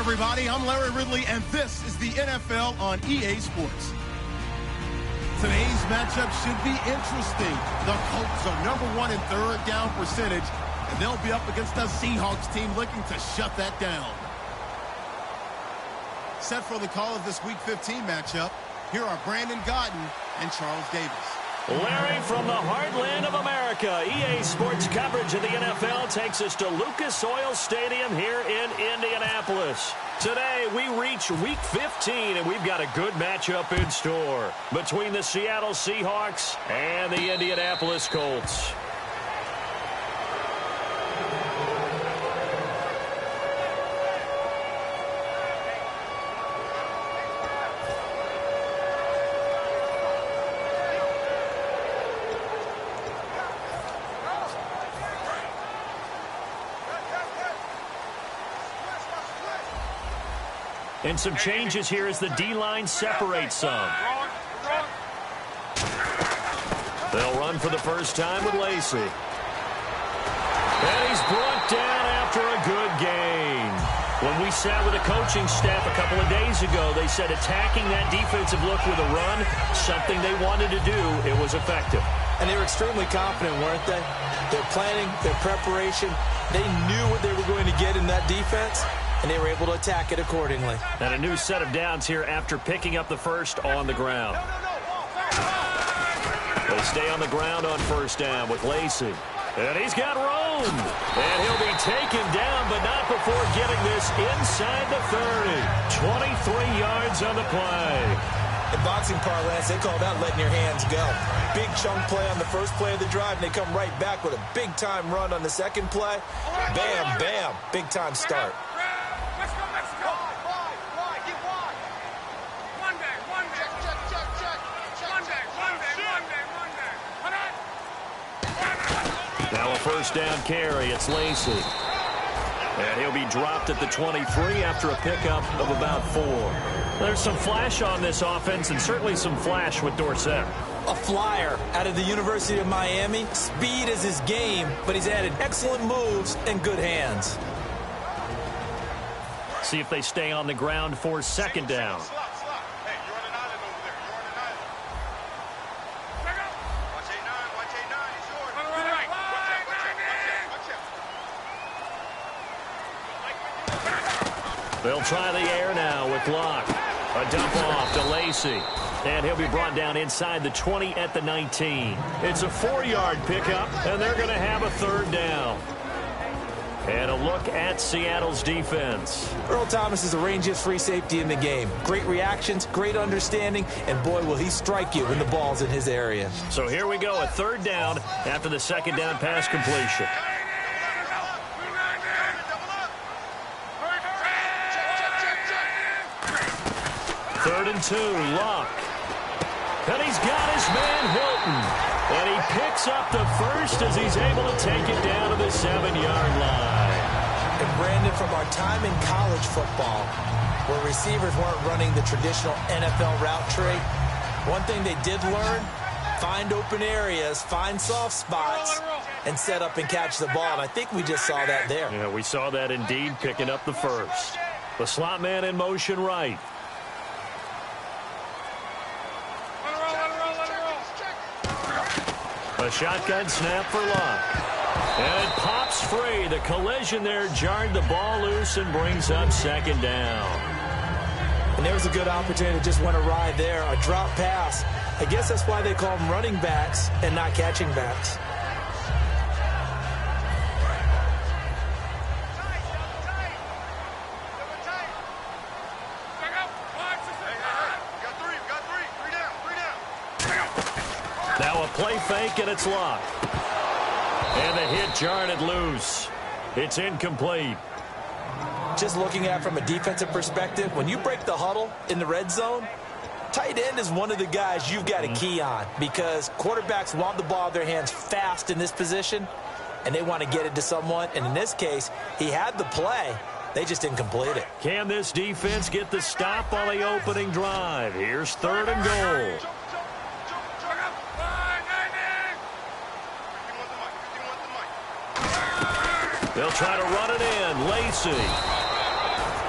everybody, I'm Larry Ridley, and this is the NFL on EA Sports. Today's matchup should be interesting. The Colts are #1 in third down percentage, and they'll be up against the Seahawks team looking to shut that down. Set for the call of this Week 15 matchup, here are Brandon Godden and Charles Davis. Larry, from the heartland of America, EA Sports coverage of the NFL takes us to Lucas Oil Stadium here in Indianapolis. Today, we reach Week 15, and we've got a good matchup in store between the Seattle Seahawks and the Indianapolis Colts. And some changes here as the D-line separates some. They'll run for the first time with Lacey. And he's brought down after a good gain. When we sat with the coaching staff a couple of days ago, they said attacking that defensive look with a run, something they wanted to do, it was effective. And they were extremely confident, weren't they? Their planning, their preparation, they knew what they were going to get in that defense, and they were able to attack it accordingly. And a new set of downs here after picking up the first on the ground. They stay on the ground on first down with Lacey. And he's got room. And he'll be taken down, but not before getting this inside the 30. 23 yards on the play. In boxing parlance, they call that letting your hands go. Big chunk play on the first play of the drive, and they come right back with a big-time run on the second play. Bam, bam, big-time start. Now a first down carry. It's Lacey. And he'll be dropped at the 23 after a pickup of about 4. There's some flash on this offense and certainly some flash with Dorsett. A flyer out of the University of Miami. Speed is his game, but he's added excellent moves and good hands. See if they stay on the ground for second down. They'll try the air now with Locke. A dump off to Lacey. And he'll be brought down inside the 20 at the 19. It's a 4-yard pickup, and they're going to have a third down. And a look at Seattle's defense. Earl Thomas is the rangiest free safety in the game. Great reactions, great understanding, and boy, will he strike you when the ball's in his area. So here we go, a third down after the second down pass completion. Third and 2, Locke. And he's got his man Hilton. And he picks up the first as he's able to take it down to the 7-yard line. And Brandon, from our time in college football, where receivers weren't running the traditional NFL route tree, one thing they did learn, find open areas, find soft spots, and set up and catch the ball. And I think we just saw that there. Yeah, we saw that indeed, picking up the first. The slot man in motion right. A shotgun snap for Locke. And it pops free. The collision there jarred the ball loose and brings up second down. And there was a good opportunity that just went awry there. A drop pass. I guess that's why they call them running backs and not catching backs. Now a play fake, and it's Locke. And the hit jarred it loose. It's incomplete. Just looking at it from a defensive perspective, when you break the huddle in the red zone, tight end is one of the guys you've got to key on because quarterbacks want the ball in their hands fast in this position, and they want to get it to someone. And in this case, he had the play. They just didn't complete it. Can this defense get the stop on the opening drive? Here's third and goal. They'll try to run it in. Lacey.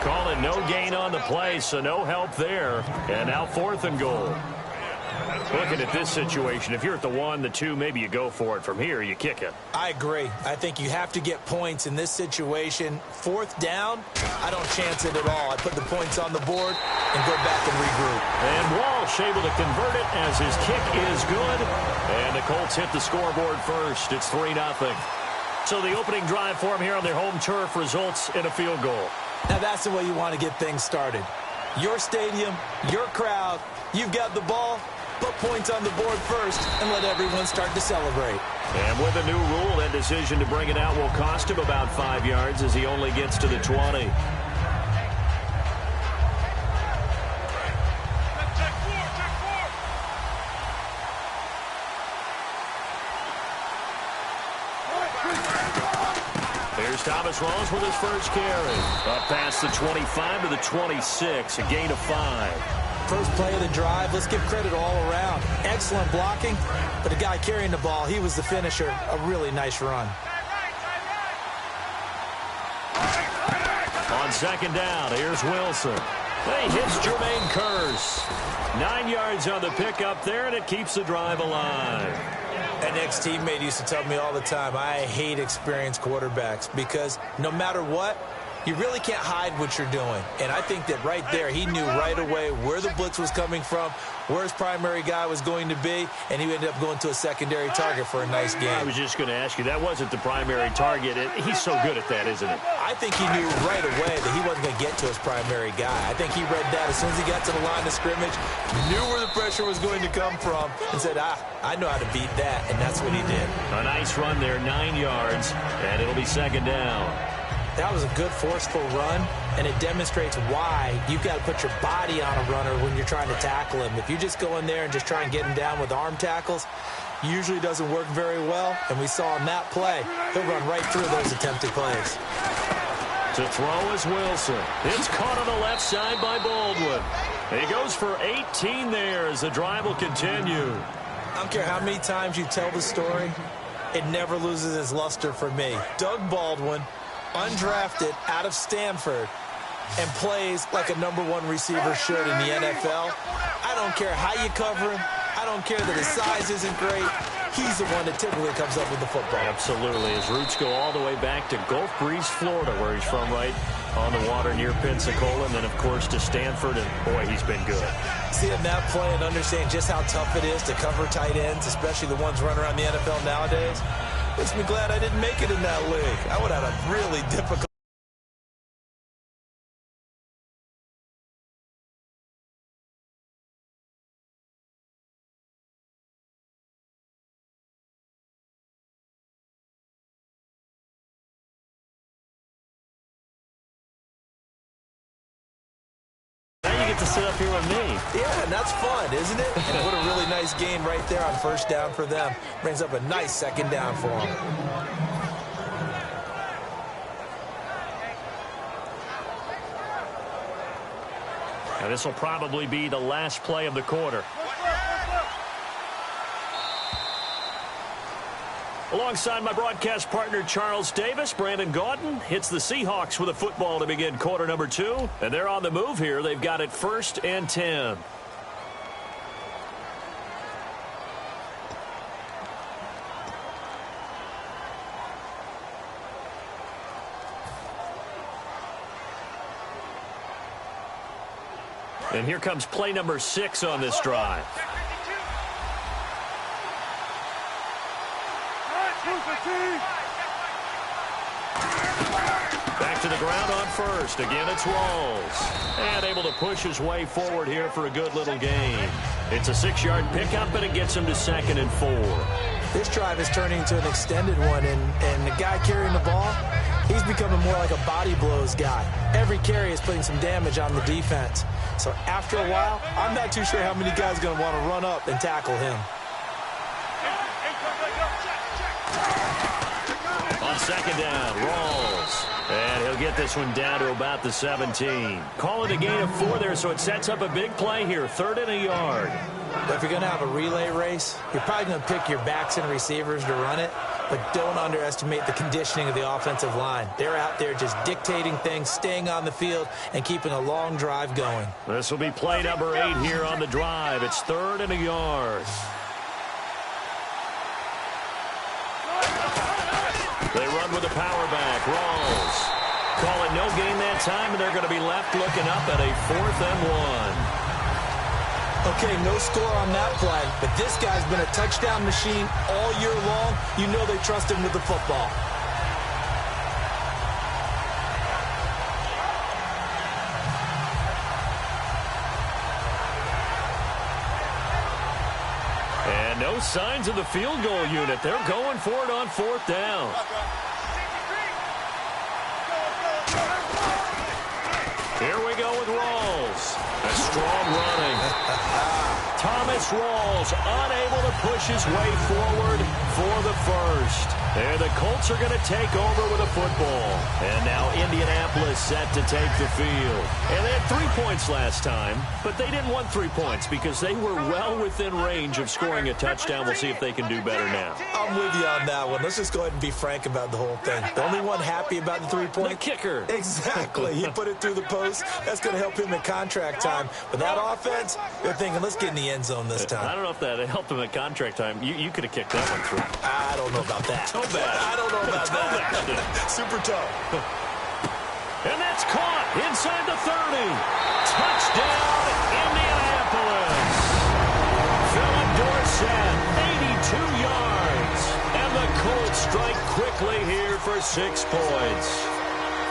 Call it no gain on the play, so no help there. And now 4th and goal. Looking at this situation, if you're at the 1, the 2, maybe you go for it. From here, you kick it. I agree. I think you have to get points in this situation. 4th down, I don't chance it at all. I put the points on the board and go back and regroup. And Walsh able to convert it as his kick is good. And the Colts hit the scoreboard first. It's 3-0. So the opening drive for them here on their home turf results in a field goal. Now that's the way you want to get things started. Your stadium, your crowd, you've got the ball. Put points on the board first and let everyone start to celebrate. And with a new rule, that decision to bring it out will cost him about 5 yards as he only gets to the 20. Here's Thomas Rawls with his first carry. Up past the 25 to the 26, a gain of 5. First play of the drive, let's give credit all around. Excellent blocking, but the guy carrying the ball, he was the finisher. A really nice run. On 2nd down, here's Wilson. He hits Jermaine Kearse. 9 yards on the pickup there, and it keeps the drive alive. An ex-teammate used to tell me all the time, I hate experienced quarterbacks because no matter what, you really can't hide what you're doing. And I think that right there, he knew right away where the blitz was coming from, where his primary guy was going to be, and he ended up going to a secondary target for a nice game. I was just going to ask you, that wasn't the primary target. He's so good at that, isn't it? I think he knew right away that he wasn't going to get to his primary guy. I think he read that as soon as he got to the line of scrimmage, knew where the pressure was going to come from, and said, I know how to beat that, and that's what he did. A nice run there, 9 yards, and it'll be 2nd down. That was a good, forceful run, and it demonstrates why you've got to put your body on a runner when you're trying to tackle him. If you just go in there and just try and get him down with arm tackles, usually doesn't work very well, and we saw in that play, he'll run right through those attempted plays. To throw is Wilson. It's caught on the left side by Baldwin. He goes for 18 there as the drive will continue. I don't care how many times you tell the story, it never loses its luster for me. Doug Baldwin, undrafted out of Stanford, and plays like a #1 receiver should in the NFL. I don't care how you cover him. I don't care that his size isn't great. He's the one that typically comes up with the football. Absolutely. His roots go all the way back to Gulf Breeze, Florida, where he's from, right on the water near Pensacola, and then, of course, to Stanford, and, boy, he's been good. Seeing that play and understanding just how tough it is to cover tight ends, especially the ones running around the NFL nowadays, makes me glad I didn't make it in that league. I would have had a really difficult. Now you get to sit up here with me. Yeah, and that's fun, isn't it? And what a really nice game right there on 1st down for them. Brings up a nice 2nd down for them. Now this will probably be the last play of the quarter. Alongside my broadcast partner, Charles Davis, Brandon Gaudin hits the Seahawks with a football to begin quarter number 2. And they're on the move here. They've got it 1st and 10. And here comes play number 6 on this drive. Back to the ground on 1st. Again, it's Rawls. And able to push his way forward here for a good little gain. It's a 6-yard pickup, and it gets him to 2nd and 4. This drive is turning into an extended one, and the guy carrying the ball, he's becoming more like a body blows guy. Every carry is putting some damage on the defense. So after a while, I'm not too sure how many guys are going to want to run up and tackle him. On 2nd down, Rawls. And he'll get this one down to about the 17. Call it a gain of 4 there, so it sets up a big play here. 3rd and a yard. But if you're going to have a relay race, you're probably going to pick your backs and receivers to run it. but don't underestimate the conditioning of the offensive line. They're out there just dictating things, staying on the field, and keeping a long drive going. This will be play number 8 here on the drive. It's 3rd and a yard. They run with a power back. Rawls. Call it no gain that time, and they're going to be left looking up at a 4th and 1. Okay, no score on that play, but this guy's been a touchdown machine all year long. You know they trust him with the football. And no signs of the field goal unit. They're going for it on 4th down. Here we go with Rawls. A strong running. Thomas Rawls unable to push his way forward for the first. And the Colts are going to take over with a football. And now Indianapolis set to take the field. And they had 3 points last time, but they didn't want 3 points because they were well within range of scoring a touchdown. We'll see if they can do better now. I'm with you on that one. Let's just go ahead and be frank about the whole thing. The only one happy about the 3-point? The kicker. Exactly. He put it through the post. That's going to help him in contract time. But that offense, they're thinking, let's get in the end zone this time. I don't know if that helped him at contract time. You could have kicked that one through. I don't know about that. Toe bad. I don't know about that. Super toe. And that's caught inside the 30. Touchdown, Indianapolis. Philip Dorsett, 82 yards. And the Colts strike quickly here for 6 points.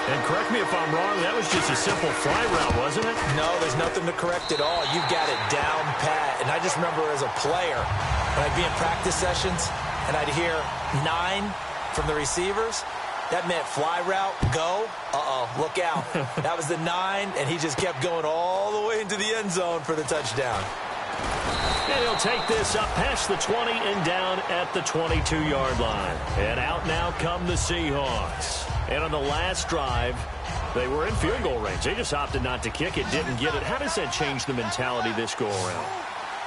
And correct me if I'm wrong, that was just a simple fly route, wasn't it? No, there's nothing to correct at all. You've got it down pat. And I just remember as a player, when I'd be in practice sessions, and I'd hear 9 from the receivers, that meant fly route, go, look out. That was the 9, and he just kept going all the way into the end zone for the touchdown. And he'll take this up past the 20 and down at the 22-yard line. And out now come the Seahawks. And on the last drive, they were in field goal range. They just opted not to kick it, didn't get it. How does that change the mentality this go-around?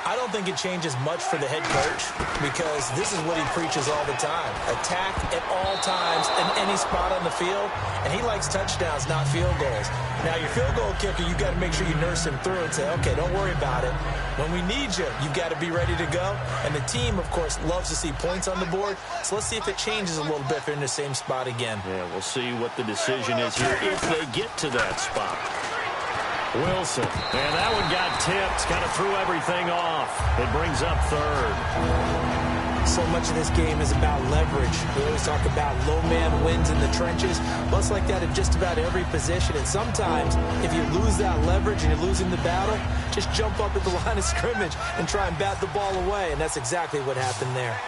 I don't think it changes much for the head coach because this is what he preaches all the time. Attack at all times in any spot on the field, and he likes touchdowns, not field goals. Now, your field goal kicker, you've got to make sure you nurse him through and say, okay, don't worry about it. When we need you, you've got to be ready to go. And the team, of course, loves to see points on the board, so let's see if it changes a little bit if they're in the same spot again. Yeah, we'll see what the decision is here if they get to that spot. Wilson, and that one got tipped, kind of threw everything off. It brings up 3rd. So much of this game is about leverage. We always talk about low man wins in the trenches. Well, it's like that in just about every position. And sometimes, if you lose that leverage and you're losing the battle, just jump up at the line of scrimmage and try and bat the ball away. And that's exactly what happened there.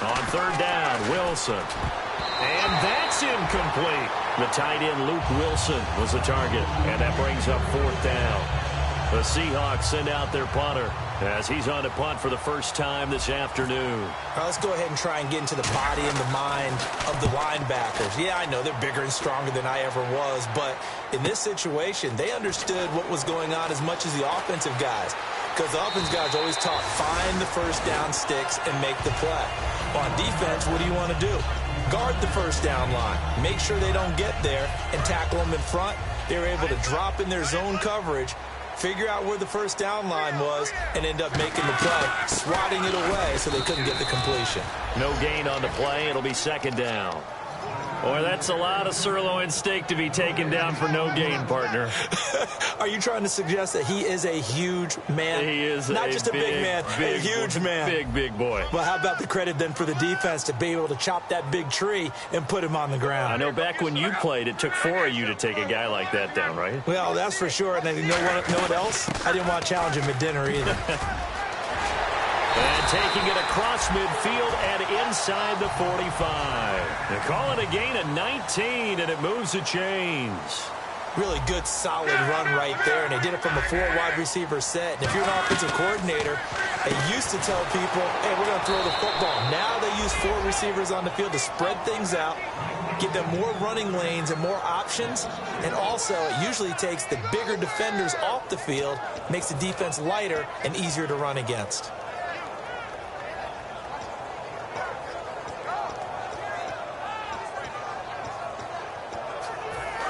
On 3rd down, Wilson. And that's incomplete. The tight end, Luke Wilson, was the target. And that brings up 4th down. The Seahawks send out their punter as he's on to punt for the first time this afternoon. All right, let's go ahead and try and get into the body and the mind of the linebackers. Yeah, I know they're bigger and stronger than I ever was, but in this situation, they understood what was going on as much as the offensive guys. Because the offensive guys always taught, find the first down sticks and make the play. On defense, what do you want to do? Guard the first down line. Make sure they don't get there and tackle them in front. They were able to drop in their zone coverage, figure out where the first down line was, and end up making the play, swatting it away so they couldn't get the completion. No gain on the play. It'll be 2nd down. Boy, that's a lot of sirloin steak to be taken down for no gain, partner. Are you trying to suggest that he is a huge man? He is not just a big man, a huge man. Big boy. Well, how about the credit then for the defense to be able to chop that big tree and put him on the ground? I know back when you played, it took 4 of you to take a guy like that down, right? Well, that's for sure. And you know what else? I didn't want to challenge him at dinner either. And taking it across midfield and inside the 45. They call it a gain of 19, and it moves the chains. Really good, solid run right there, and they did it from a 4 wide receiver set. And if you're an offensive coordinator, they used to tell people, hey, we're going to throw the football. Now they use 4 receivers on the field to spread things out, give them more running lanes and more options, and also it usually takes the bigger defenders off the field, makes the defense lighter and easier to run against.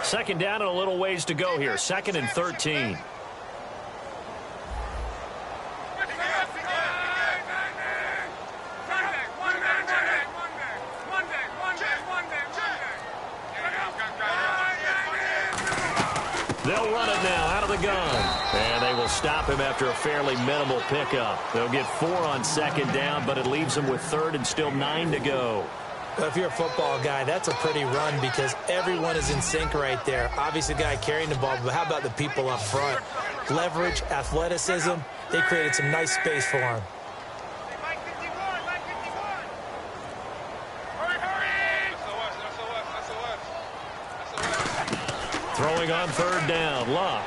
Second down and a little ways to go here. 2nd and 13. They'll run it now out of the gun. And they will stop him after a fairly minimal pickup. They'll get 4 on 2nd down, but it leaves them with 3rd and still 9 to go. Well, if you're a football guy, that's a pretty run because everyone is in sync right there. Obviously, the guy carrying the ball, but how about the people up front? Leverage, athleticism, they created some nice space for him. Throwing on 3rd down, Luck.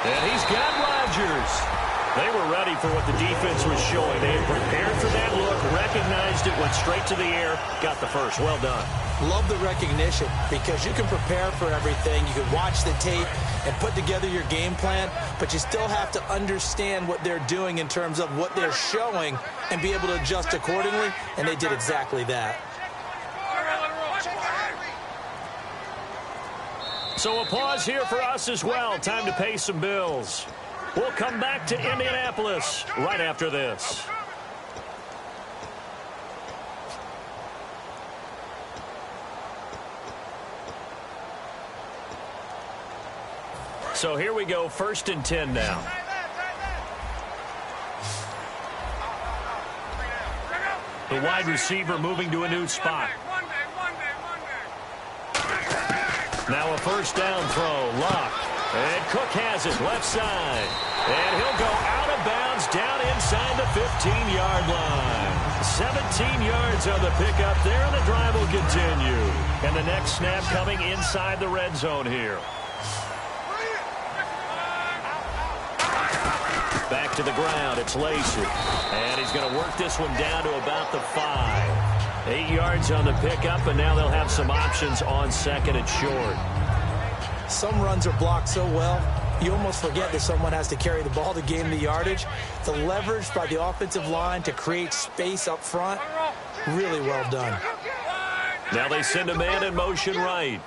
And he's got Rodgers. They were ready for what the defense was showing. They had prepared for that look, recognized it, went straight to the air, got the first. Well done. Love the recognition because you can prepare for everything. You can watch the tape and put together your game plan, but you still have to understand what they're doing in terms of what they're showing and be able to adjust accordingly, and they did exactly that. So a pause here for us as well. Time to pay some bills. We'll come back to Indianapolis right after this. So here we go, 1st and 10 now. The wide receiver moving to a new spot. Now a 1st down throw, Luck. And Cook has it, left side. And he'll go out of bounds down inside the 15-yard line. 17 yards on the pickup there, and the drive will continue. And the next snap coming inside the red zone here. Back to the ground, it's Lacey. And he's going to work this one down to about the 5. 8 yards on the pickup, and now they'll have some options on 2nd and short. Some runs are blocked so well, you almost forget that someone has to carry the ball to gain the yardage. The leverage by the offensive line to create space up front, really well done. Now they send a man in motion right.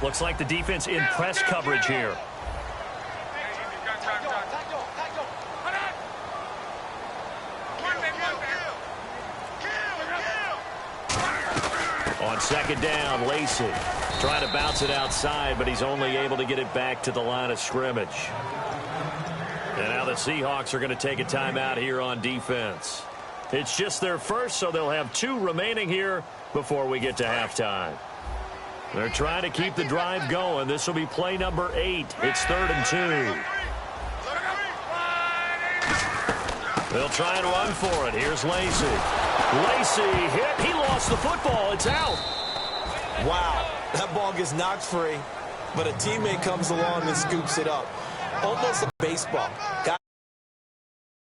Looks like the defense in press coverage here. On 2nd down, Lacey trying to bounce it outside, but he's only able to get it back to the line of scrimmage. And now the Seahawks are going to take a timeout here on defense. It's just their first, so they'll have 2 remaining here before we get to halftime. They're trying to keep the drive going. This will be play number 8. It's 3rd and 2. They'll try and run for it. Here's Lacey. Lacey hit. He lost the football. It's out. Wow. That ball gets knocked free, but a teammate comes along and scoops it up. Almost like baseball. Got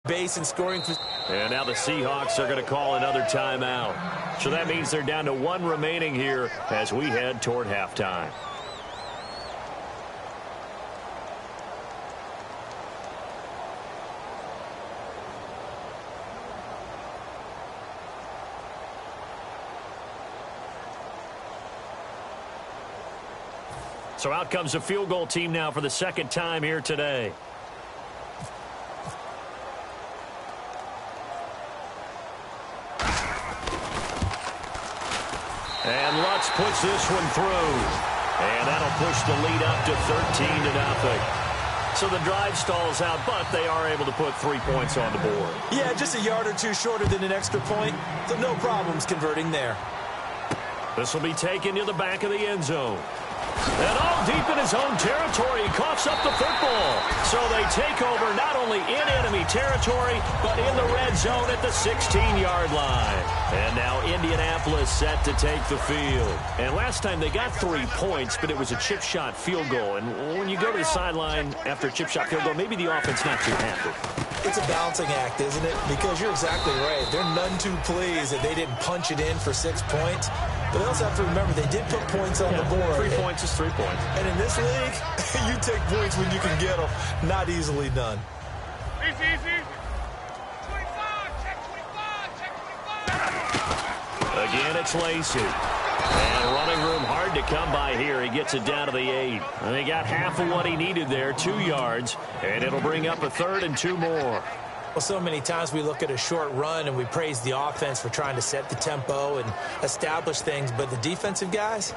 base and scoring. And now the Seahawks are going to call another timeout. So that means they're down to 1 remaining here as we head toward halftime. So out comes a field goal team now for the 2nd time here today. And Lutz puts this one through. And that'll push the lead up to 13-0. So the drive stalls out, but they are able to put 3 points on the board. Yeah, just a yard or 2 shorter than an extra point, so no problems converting there. This will be taken to the back of the end zone. And all deep in his own territory, he coughs up the football. So they take over not only in enemy territory, but in the red zone at the 16-yard line. And now Indianapolis set to take the field. And last time they got 3 points, but it was a chip shot field goal. And when you go to the sideline after a chip shot field goal, maybe the offense not too happy. It's a balancing act, isn't it? Because you're exactly right. They're none too pleased that they didn't punch it in for 6 points. But they also have to remember they did put points on the board. 3 points is 3 points. And in this league, you take points when you can get them. Not easily done. Easy, easy. 25, check 25, check 25. Again, it's Lacey. And running room hard to come by here. He gets it down to the 8. And he got half of what he needed there, 2 yards. And it'll bring up a 3rd and 2 more. Well, so many times we look at a short run and we praise the offense for trying to set the tempo and establish things. But the defensive guys,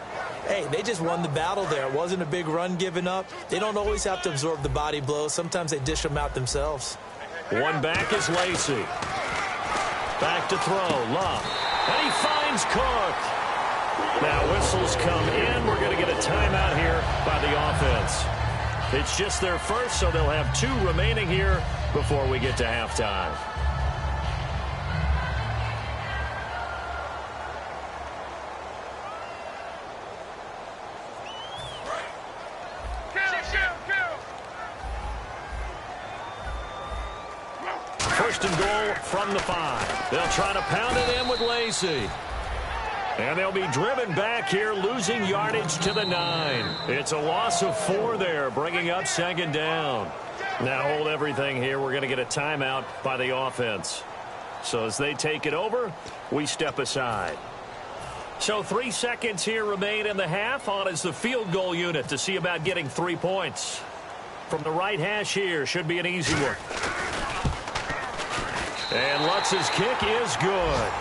hey, they just won the battle there. It wasn't a big run given up. They don't always have to absorb the body blows. Sometimes they dish them out themselves. One back is Lacy. Back to throw. Love. And he finds Cook. Now whistles come in. We're going to get a timeout here by the offense. It's just their first, so they'll have 2 remaining here before we get to halftime. First and goal from the 5. They'll try to pound it in with Lacy. And they'll be driven back here, losing yardage to the 9. It's a loss of 4 there, bringing up 2nd down. Now hold everything here. We're going to get a timeout by the offense. So as they take it over, we step aside. So 3 seconds here remain in the half. On is the field goal unit to see about getting 3 points. From the right hash here, should be an easy one. And Lutz's kick is good.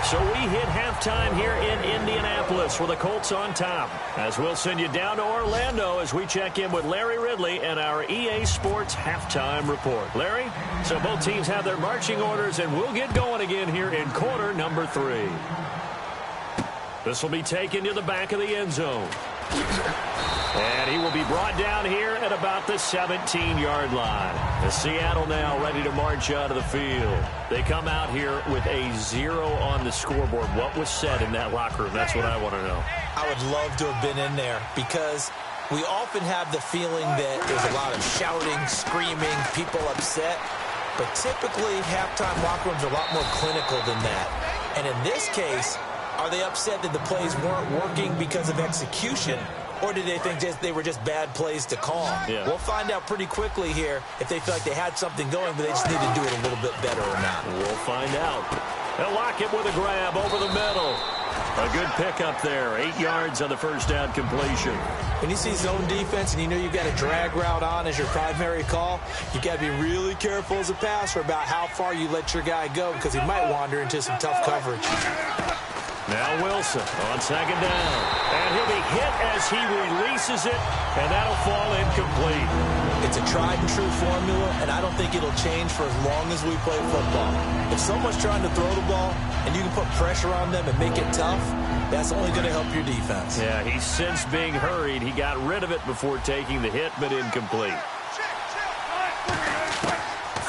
So we hit halftime here in Indianapolis with the Colts on top. As we'll send you down to Orlando as we check in with Larry Ridley and our EA Sports halftime report. Larry, so both teams have their marching orders, and we'll get going again here in quarter number 3. This will be taken to the back of the end zone. And he will be brought down here at about the 17-yard line. As Seattle now ready to march out of the field. They come out here with a 0 on the scoreboard. What was said in that locker room? That's what I want to know. I would love to have been in there because we often have the feeling that there's a lot of shouting, screaming, people upset. But typically, halftime locker rooms are a lot more clinical than that. And in this case, are they upset that the plays weren't working because of execution? Or did they think they were just bad plays to call? Yeah. We'll find out pretty quickly here if they feel like they had something going, but they just need to do it a little bit better or not. We'll find out. They'll lock it with a grab over the middle. A good pickup there. 8 yards on the first down completion. When you see zone defense and you know you've got a drag route on as your primary call, you've got to be really careful as a passer about how far you let your guy go because he might wander into some tough coverage. Now Wilson on 2nd down. And he'll be hit as he releases it, and that'll fall incomplete. It's a tried-and-true formula, and I don't think it'll change for as long as we play football. If someone's trying to throw the ball and you can put pressure on them and make it tough, that's only going to help your defense. Yeah, he's since being hurried. He got rid of it before taking the hit, but incomplete.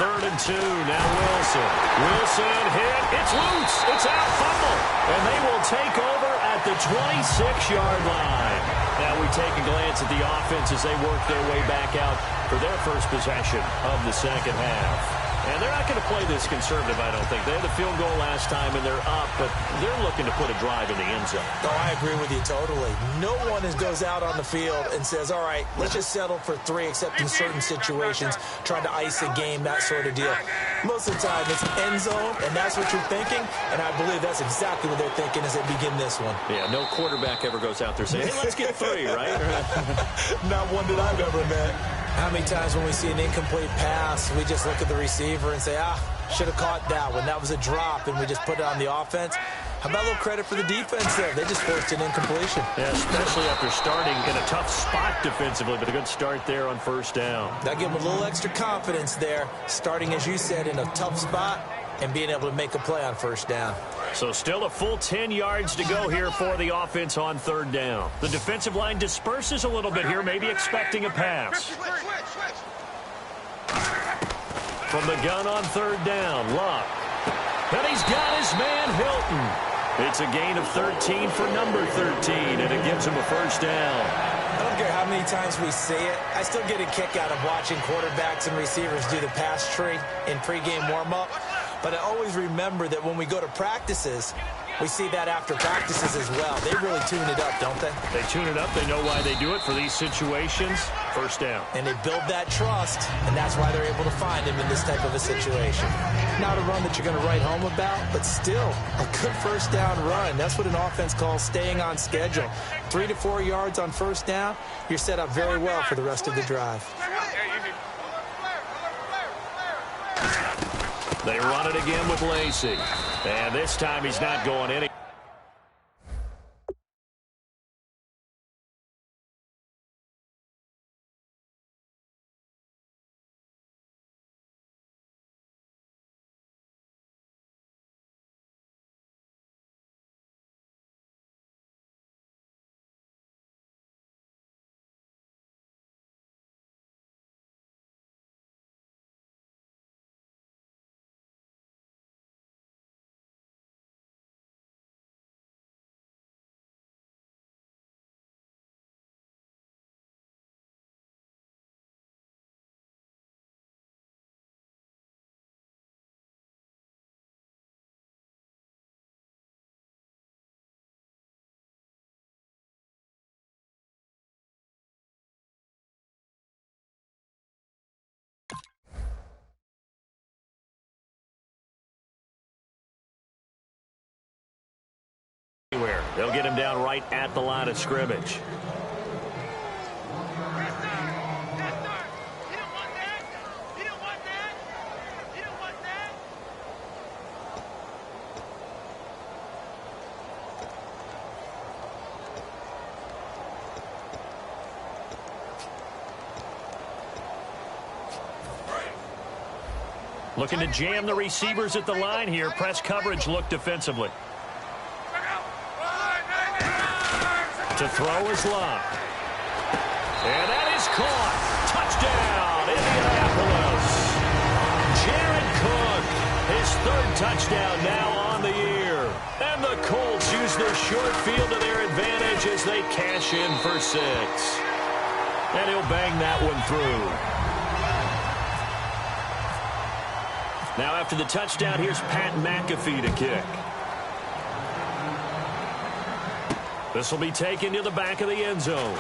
3rd and 2, now Wilson. Wilson hit. It's loose. It's out. Fumble. And they will take over at the 26-yard line. Now we take a glance at the offense as they work their way back out for their first possession of the second half. And they're not going to play this conservative, I don't think. They had the field goal last time, and they're up, but they're looking to put a drive in the end zone. Oh, I agree with you totally. No one goes out on the field and says, all right, let's just settle for 3, except in certain situations, trying to ice a game, that sort of deal. Most of the time, it's end zone, and that's what you're thinking, and I believe that's exactly what they're thinking as they begin this one. Yeah, no quarterback ever goes out there saying, hey, let's get 3, right? Not one that I've ever met. How many times when we see an incomplete pass, we just look at the receiver and say, should have caught that one. That was a drop, and we just put it on the offense. How about a little credit for the defense there? They just forced an incompletion. Yeah, especially after starting in a tough spot defensively, but a good start there on first down. That gave them a little extra confidence there, starting, as you said, in a tough spot and being able to make a play on first down. So still a full 10 yards to go here for the offense on 3rd down. The defensive line disperses a little bit here, maybe expecting a pass. From the gun on 3rd down, Luck. And he's got his man Hilton. It's a gain of 13 for number 13, and it gives him a first down. I don't care how many times we see it. I still get a kick out of watching quarterbacks and receivers do the pass tree in pregame warm-up. But I always remember that when we go to practices, we see that after practices as well. They really tune it up, don't they? They tune it up. They know why they do it for these situations. First down. And they build that trust, and that's why they're able to find him in this type of a situation. Not a run that you're going to write home about, but still a good first down run. That's what an offense calls staying on schedule. 3 to 4 yards on first down, you're set up very well for the rest of the drive. They run it again with Lacey. And this time he's not going any. They'll get him down right at the line of scrimmage. Looking to jam the receivers at the line here. Press coverage look defensively. To throw is Love. And that is caught. Touchdown, Indianapolis. Jared Cook, his third touchdown now on the year. And the Colts use their short field to their advantage as they cash in for 6. And he'll bang that one through. Now after the touchdown, here's Pat McAfee to kick. This will be taken to the back of the end zone.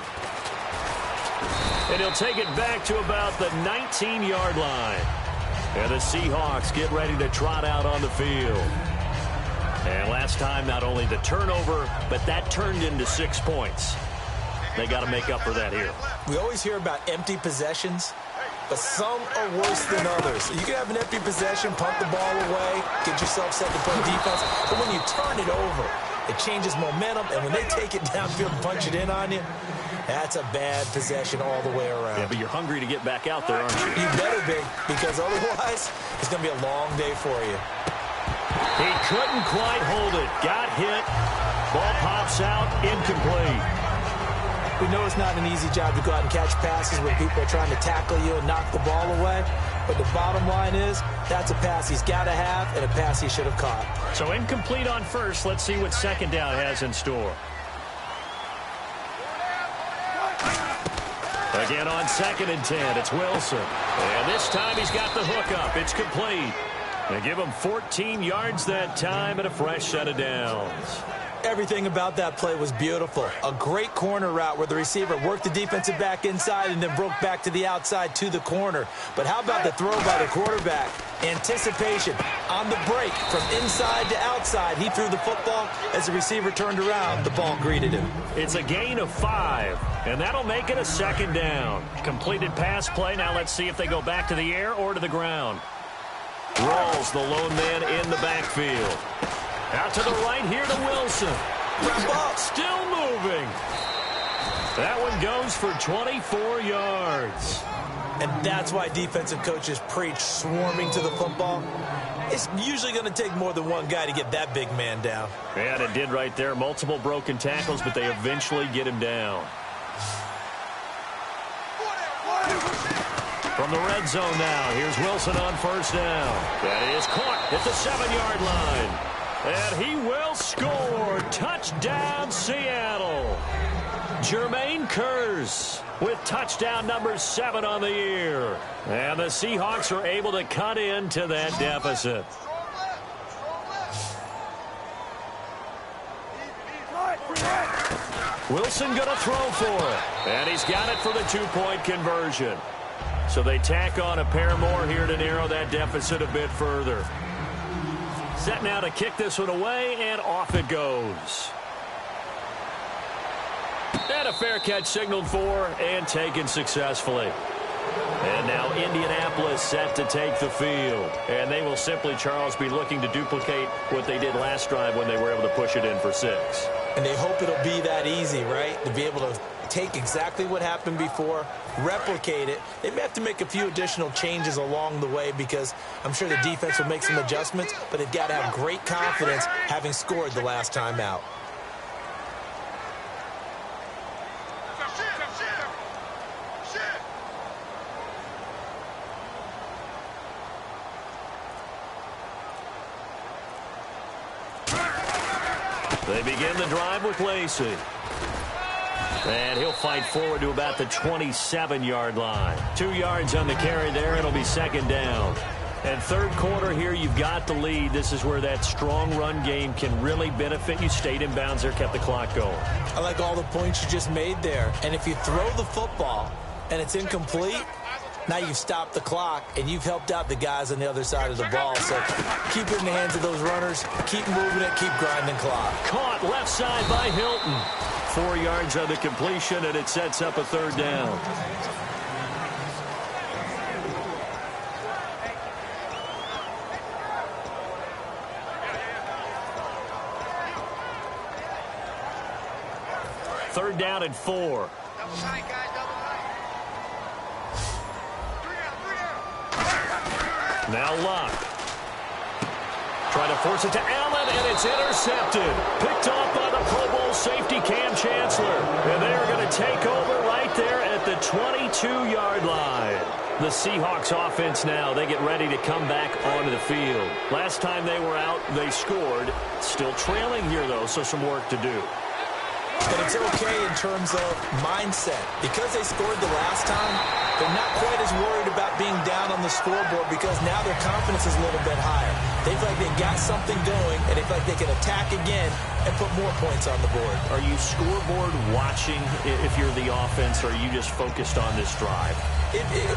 And he'll take it back to about the 19-yard line. And the Seahawks get ready to trot out on the field. And last time, not only the turnover, but that turned into 6 points. They got to make up for that here. We always hear about empty possessions, but some are worse than others. You can have an empty possession, punt the ball away, get yourself set to play defense, but when you turn it over, it changes momentum, and when they take it downfield and punch it in on you, that's a bad possession all the way around. Yeah, but you're hungry to get back out there, aren't you? You better be, because otherwise, it's going to be a long day for you. He couldn't quite hold it. Got hit. Ball pops out. Incomplete. We know it's not an easy job to go out and catch passes when people are trying to tackle you and knock the ball away. But the bottom line is, that's a pass he's got to have and a pass he should have caught. So incomplete on first. Let's see what second down has in store. Again on 2nd and 10, it's Wilson. And this time he's got the hook up. It's complete. They give him 14 yards that time and a fresh set of downs. Everything about that play was beautiful. A great corner route where the receiver worked the defensive back inside and then broke back to the outside to the corner. But how about the throw by the quarterback? Anticipation on the break from inside to outside. He threw the football. As the receiver turned around, the ball greeted him. It's a gain of 5, and that'll make it a second down. Completed pass play. Now let's see if they go back to the air or to the ground. Rolls the lone man in the backfield. Out to the right here to Wilson. Still moving. That one goes for 24 yards. And that's why defensive coaches preach swarming to the football. It's usually going to take more than one guy to get that big man down. And it did right there. Multiple broken tackles, but they eventually get him down. From the red zone now, here's Wilson on first down. That is caught at the 7-yard line. And he will score. Touchdown, Seattle. Jermaine Kearse with touchdown number 7 on the year. And the Seahawks are able to cut into that deficit. Wilson going to throw for it. And he's got it for the 2-point conversion. So they tack on a pair more here to narrow that deficit a bit further. Set now to kick this one away, and off it goes. And a fair catch signaled for and taken successfully. And now Indianapolis set to take the field. And they will simply, Charles, be looking to duplicate what they did last drive when they were able to push it in for 6. And they hope it'll be that easy, right? To be able to take exactly what happened before, replicate it. They may have to make a few additional changes along the way because I'm sure the defense will make some adjustments, but they've got to have great confidence having scored the last time out. They begin the drive with Lacey. And he'll fight forward to about the 27-yard line. 2 yards on the carry there. It'll be second down. And third quarter here, you've got the lead. This is where that strong run game can really benefit you. Stayed in bounds there, kept the clock going. I like all the points you just made there. And if you throw the football and it's incomplete, now you've stopped the clock, and you've helped out the guys on the other side of the ball. So keep it in the hands of those runners. Keep moving it. Keep grinding clock. Caught left side by Hilton. 4 yards on the completion, and it sets up a third down. Third down and 4. Now Luck. Trying to force it to Allen, and it's intercepted. Picked off by the Pro Bowl safety Cam Chancellor. And they are going to take over right there at the 22-yard line. The Seahawks offense now, they get ready to come back onto the field. Last time they were out, they scored. Still trailing here, though, so some work to do. But it's okay in terms of mindset. Because they scored the last time, they're not quite as worried about being down on the scoreboard because now their confidence is a little bit higher. They feel like they got something going, and they feel like they can attack again and put more points on the board. Are you scoreboard watching if you're the offense, or are you just focused on this drive?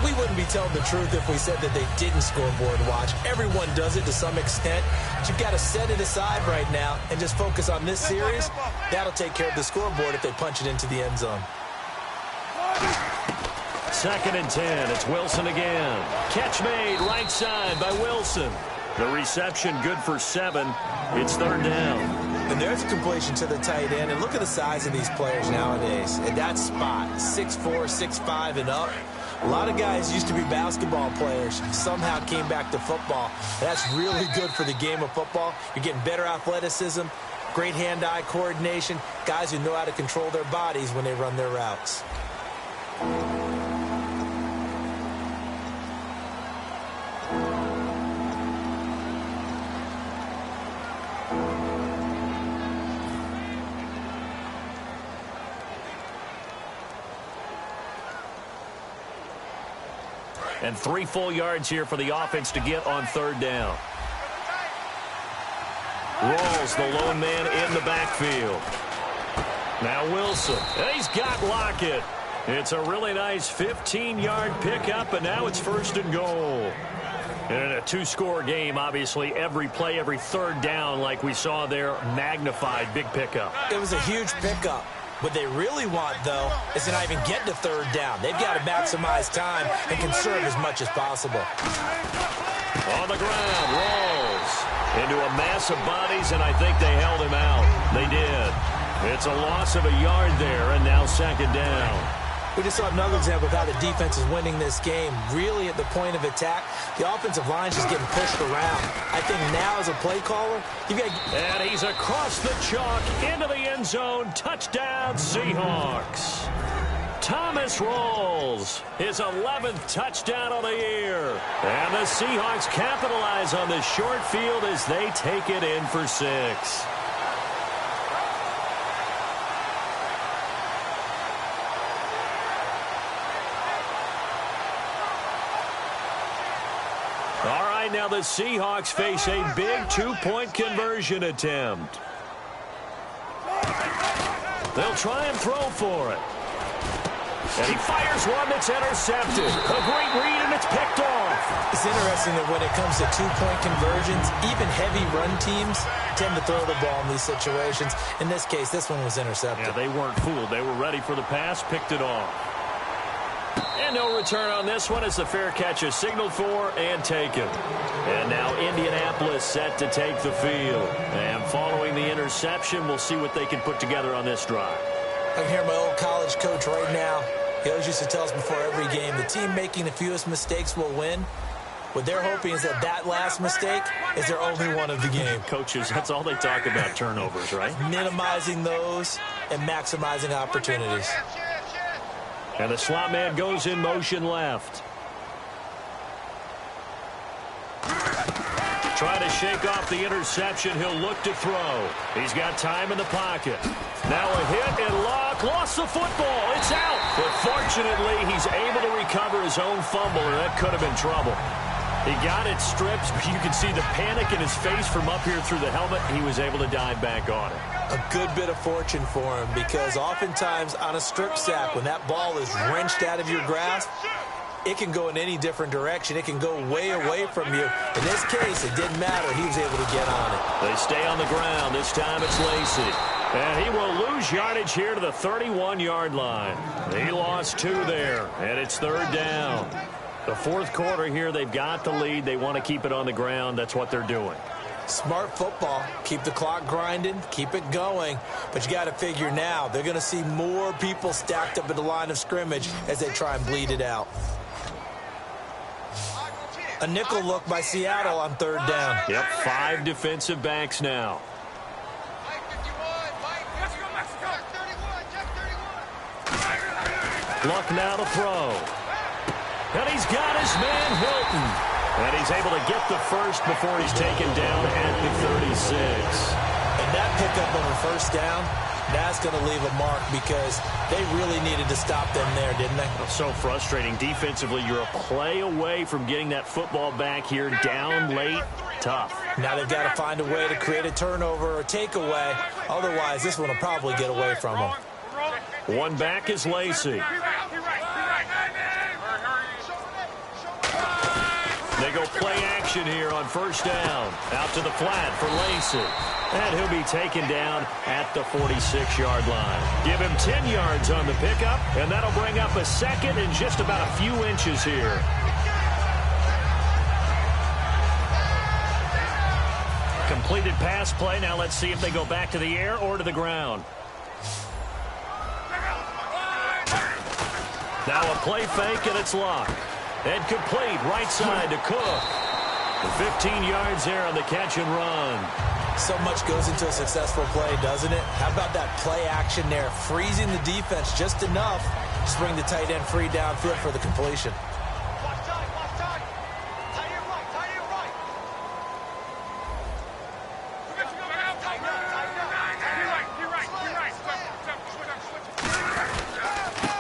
We wouldn't be telling the truth if we said that they didn't scoreboard watch. Everyone does it to some extent. But you've got to set it aside right now and just focus on this series. That'll take care of the scoreboard if they punch it into the end zone. Second and 10. It's Wilson again. Catch made right side by Wilson. The reception good for 7. It's third down. And there's a completion to the tight end. And look at the size of these players nowadays. At that spot, 6'4", 6'5", and up. A lot of guys used to be basketball players, somehow came back to football. That's really good for the game of football. You're getting better athleticism, great hand-eye coordination, guys who know how to control their bodies when they run their routes. And 3 full yards here for the offense to get on third down. Rolls the lone man in the backfield. Now Wilson. And he's got Lockett. It's a really nice 15-yard pickup, and now it's first and goal. And in a 2-score game, obviously, every play, every third down, like we saw there, magnified, big pickup. It was a huge pickup. What they really want, though, is to not even get to third down. They've got to maximize time and conserve as much as possible. On the ground, rolls into a mass of bodies, and I think they held him out. They did. It's a loss of a yard there, and now second down. We just saw another example of how the defense is winning this game. Really at the point of attack, the offensive line is just getting pushed around. I think now as a play caller, you've got... And he's across the chalk into the end zone. Touchdown, Seahawks. Thomas rolls his 11th touchdown of the year. And the Seahawks capitalize on the short field as they take it in for 6. Now the Seahawks face a big 2-point conversion attempt. They'll try and throw for it. And he fires one that's intercepted. A great read, and it's picked off. It's interesting that when it comes to two-point conversions, even heavy run teams tend to throw the ball in these situations. In this case, this one was intercepted. Yeah, they weren't fooled. They were ready for the pass, picked it off. And no return on this one as the fair catch is signaled for and taken. And now Indianapolis set to take the field. And following the interception, we'll see what they can put together on this drive. I can hear my old college coach right now. He always used to tell us before every game, the team making the fewest mistakes will win. What they're hoping is that last mistake is their only one of the game. Coaches, that's all they talk about, turnovers, right? Minimizing those and maximizing opportunities. And the slot man goes in motion left. Trying to shake off the interception. He'll look to throw. He's got time in the pocket. Now a hit and Locke lost the football. It's out. But fortunately, he's able to recover his own fumble, or that could have been trouble. He got it stripped. You can see the panic in his face from up here through the helmet. He was able to dive back on it. A good bit of fortune for him, because oftentimes on a strip sack, when that ball is wrenched out of your grasp, it can go in any different direction. It can go way away from you. In this case, it didn't matter. He was able to get on it. They stay on the ground. This time it's Lacey. And he will lose yardage here to the 31-yard line. He lost 2 there, and it's 3rd down. The 4th quarter here, they've got the lead. They want to keep it on the ground. That's what they're doing. Smart football. Keep the clock grinding. Keep it going. But you got to figure now, they're going to see more people stacked up at the line of scrimmage as they try and bleed it out. A nickel look by Seattle on 3rd down. Yep, 5 defensive backs now. Luck now to throw. And he's got his man Hilton. And he's able to get the first before he's taken down at the 36. And that pickup on the 1st down, that's going to leave a mark, because they really needed to stop them there, didn't they? So frustrating. Defensively, you're a play away from getting that football back here down late. Tough. Now they've got to find a way to create a turnover or takeaway. Otherwise, this one will probably get away from them. One back is Lacey. They go play action here on 1st down. Out to the flat for Lacey. And he'll be taken down at the 46-yard line. Give him 10 yards on the pickup, and that'll bring up a 2nd and just about a few inches here. Completed pass play. Now let's see if they go back to the air or to the ground. Now a play fake, and it's Locke. And complete right side to Cook. 15 yards there on the catch and run. So much goes into a successful play, doesn't it? How about that play action there? Freezing the defense just enough to bring the tight end free downfield for the completion.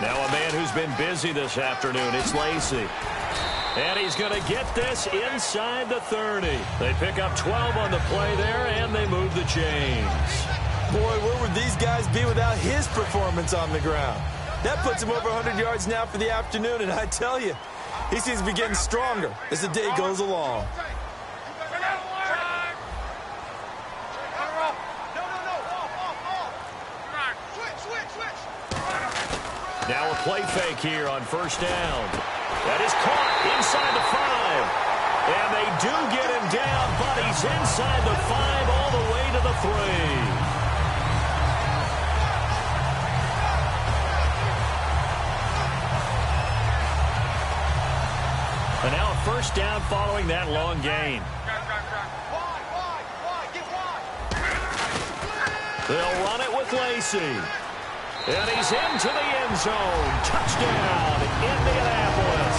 Now a man who's been busy this afternoon. It's Lacey. And he's going to get this inside the 30. They pick up 12 on the play there, and they move the chains. Boy, where would these guys be without his performance on the ground? That puts him over 100 yards now for the afternoon, and I tell you, he seems to be getting stronger as the day goes along. Now a play fake here on 1st down. That is caught inside the 5. And they do get him down, but he's inside the 5 all the way to the 3. And now a 1st down following that long gain. They'll run it with Lacey. And he's into the end zone. Touchdown, Indianapolis.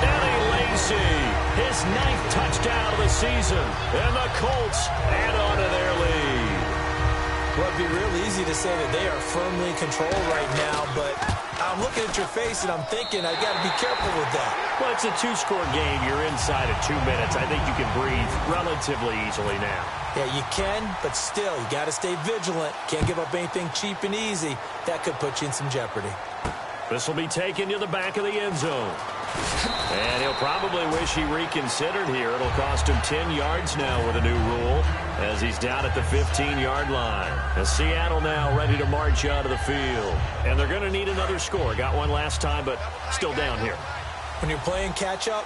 Eddie Lacey, his 9th touchdown of the season. And the Colts add on to their lead. Well, it'd be real easy to say that they are firmly in control right now, but I'm looking at your face, and I'm thinking I got to be careful with that. Well, it's a two-score game. You're inside of 2 minutes. I think you can breathe relatively easily now. Yeah, you can, but still, you got to stay vigilant. Can't give up anything cheap and easy. That could put you in some jeopardy. This will be taken to the back of the end zone. And he'll probably wish he reconsidered here. It'll cost him 10 yards now with a new rule as he's down at the 15-yard line. As Seattle now ready to march out of the field. And they're going to need another score. Got one last time, but still down here. When you're playing catch-up,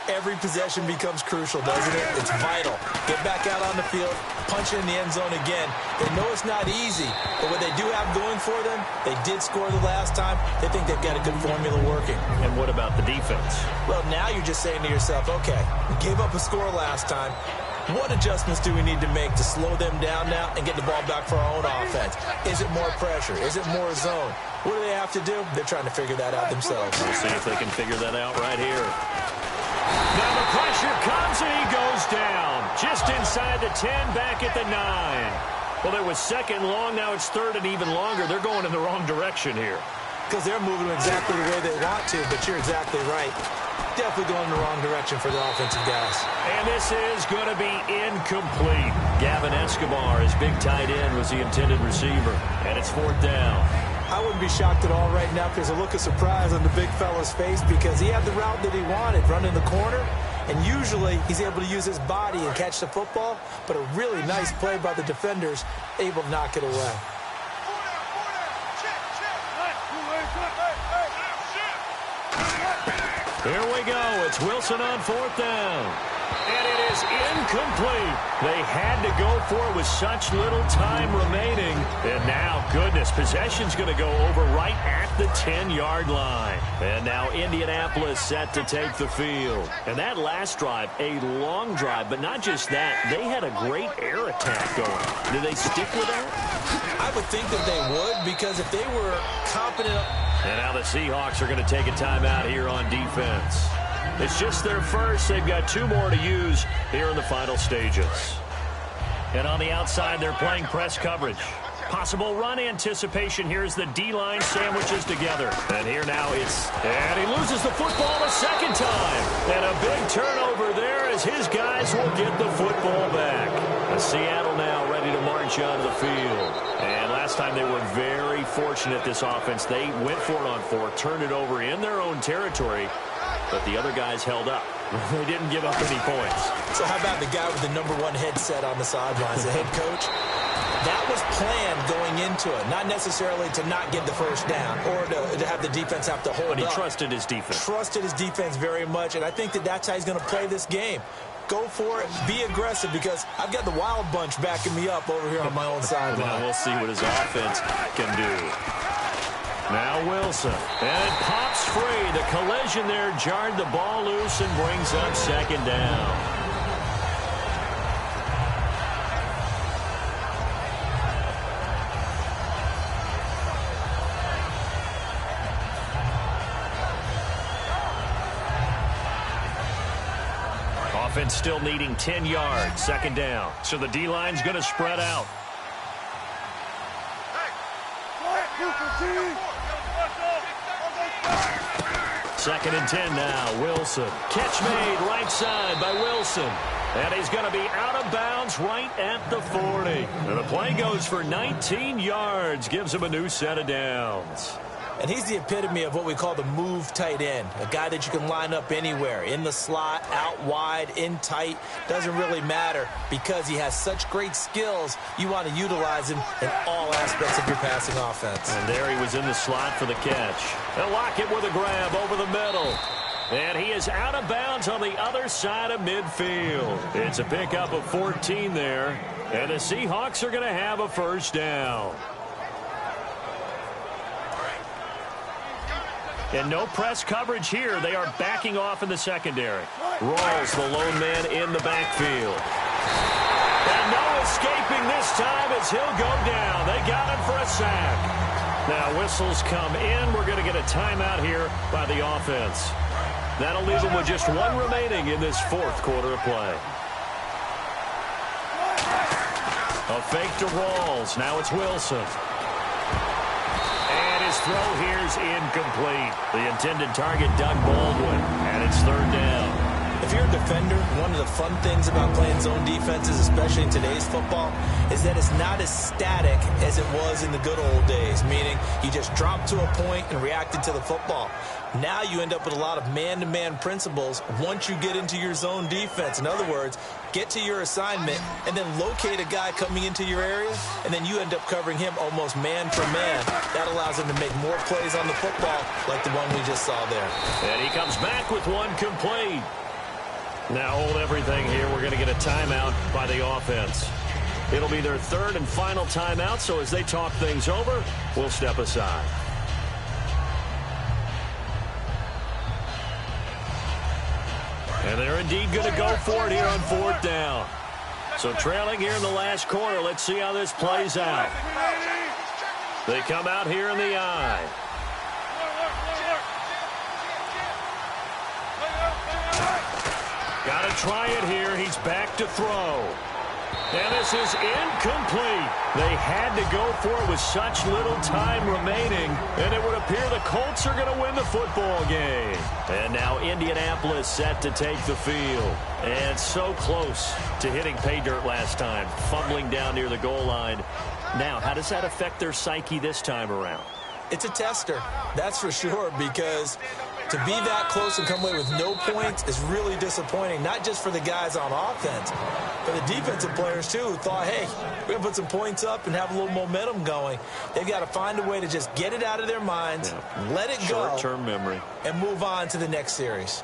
every possession becomes crucial, doesn't it? It's vital. Get back out on the field, punch it in the end zone again. They know it's not easy, but what they do have going for them, they did score the last time. They think they've got a good formula working. And what about the defense? Well, now you're just saying to yourself, okay, we gave up a score last time. What adjustments do we need to make to slow them down now and get the ball back for our own offense? Is it more pressure? Is it more zone? What do they have to do? They're trying to figure that out themselves. We'll see if they can figure that out right here. Now the pressure comes and he goes down. Just inside the 10, back at the 9. Well, there was second long. Now it's third and even longer. They're going in the wrong direction here. Because they're moving exactly the way they want to, but you're exactly right. Definitely going in the wrong direction for the offensive guys. And this is going to be incomplete. Gavin Escobar, his big tight end, was the intended receiver. And it's fourth down. I wouldn't be shocked at all right now if there's a look of surprise on the big fella's face because he had the route that he wanted, running the corner. And usually he's able to use his body and catch the football, but a really nice play by the defenders, able to knock it away. Here we go. It's Wilson on fourth down. And it is incomplete. They had to go for it with such little time remaining. And now, goodness, possession's going to go over right at the 10-yard line. And now Indianapolis set to take the field. And that last drive, a long drive, but not just that. They had a great air attack going. Did they stick with that? I would think that they would because if they were competent. And now the Seahawks are going to take a timeout here on defense. It's just their first. They've got 2 more to use here in the final stages. And on the outside, they're playing press coverage. Possible run anticipation. Here's the D-line sandwiches together. And here now and he loses the football a second time. And a big turnover there as his guys will get the football back. And Seattle now ready to march out of the field. And last time they were very fortunate, this offense. They went for it on 4, turned it over in their own territory. But the other guys held up. They didn't give up any points. So how about the guy with the #1 headset on the sidelines, the head coach? That was planned going into it, not necessarily to not get the first down or to have the defense have to hold up. But he trusted his defense. Trusted his defense very much, and I think that that's how he's going to play this game. Go for it, be aggressive, because I've got the wild bunch backing me up over here on my own sideline. Now we'll see what his offense can do. Now Wilson, and it pops free. The collision there jarred the ball loose and brings up second down. Offense still needing 10 yards, second down. So the D-line's going to spread out. Second and 10 now, Wilson. Catch made right side by Wilson. And he's going to be out of bounds right at the 40. And the play goes for 19 yards, gives him a new set of downs. And he's the epitome of what we call the move tight end, a guy that you can line up anywhere, in the slot, out wide, in tight, doesn't really matter because he has such great skills. You want to utilize him in all aspects of your passing offense. And there he was in the slot for the catch. And Lockett with a grab over the middle. And he is out of bounds on the other side of midfield. It's a pickup of 14 there. And the Seahawks are going to have a first down. And no press coverage here. They are backing off in the secondary. Rawls, the lone man in the backfield. And no escaping this time as he'll go down. They got him for a sack. Now whistles come in. We're going to get a timeout here by the offense. That'll leave them with just 1 remaining in this 4th quarter of play. A fake to Rawls. Now it's Wilson. And his throw here's incomplete. The intended target, Doug Baldwin, and it's third down. If you're a defender, one of the fun things about playing zone defenses, especially in today's football, is that it's not as static as it was in the good old days, meaning you just drop to a point and reacted to the football. Now you end up with a lot of man-to-man principles once you get into your zone defense. In other words, get to your assignment and then locate a guy coming into your area, and then you end up covering him almost man for man. That allows him to make more plays on the football like the one we just saw there. And he comes back with one complete. Now hold everything here. We're going to get a timeout by the offense. It'll be their third and final timeout, so as they talk things over, we'll step aside. And they're indeed going to go for it here on fourth down. So trailing here in the last quarter, let's see how this plays out. They come out here in the I. Got to try it here. He's back to throw. And this is incomplete. They had to go for it with such little time remaining, and it would appear the Colts are going to win the football game. And now Indianapolis set to take the field. And so close to hitting pay dirt last time, fumbling down near the goal line. Now, how does that affect their psyche this time around? It's a tester, that's for sure, because to be that close and come away with no points is really disappointing, not just for the guys on offense, but the defensive players, too, who thought, hey, we're going to put some points up and have a little momentum going. They've got to find a way to just get it out of their minds, let it go, short-term memory, and move on to the next series.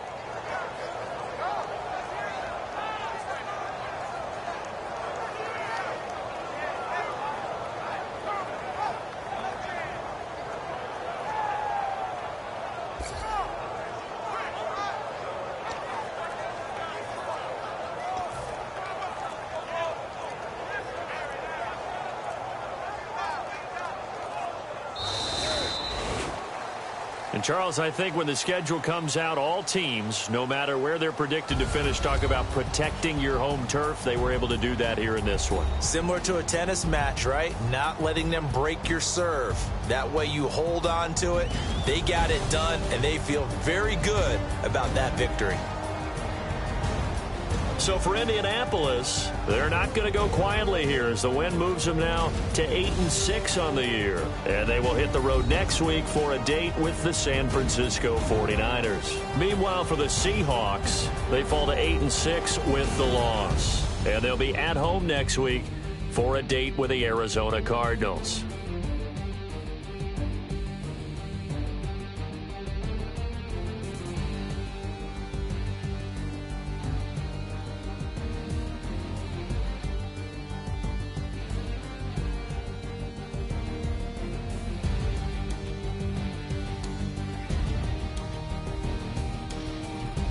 And Charles, I think when the schedule comes out, all teams, no matter where they're predicted to finish, talk about protecting your home turf. They were able to do that here in this one. Similar to a tennis match, right? Not letting them break your serve. That way you hold on to it. They got it done, and they feel very good about that victory. So for Indianapolis, they're not going to go quietly here as the win moves them now to 8-6 on the year. And they will hit the road next week for a date with the San Francisco 49ers. Meanwhile, for the Seahawks, they fall to 8-6 with the loss. And they'll be at home next week for a date with the Arizona Cardinals.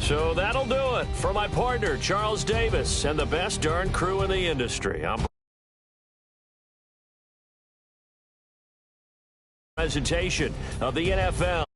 So that'll do it for my partner, Charles Davis, and the best darn crew in the industry. I'm presentation of the NFL.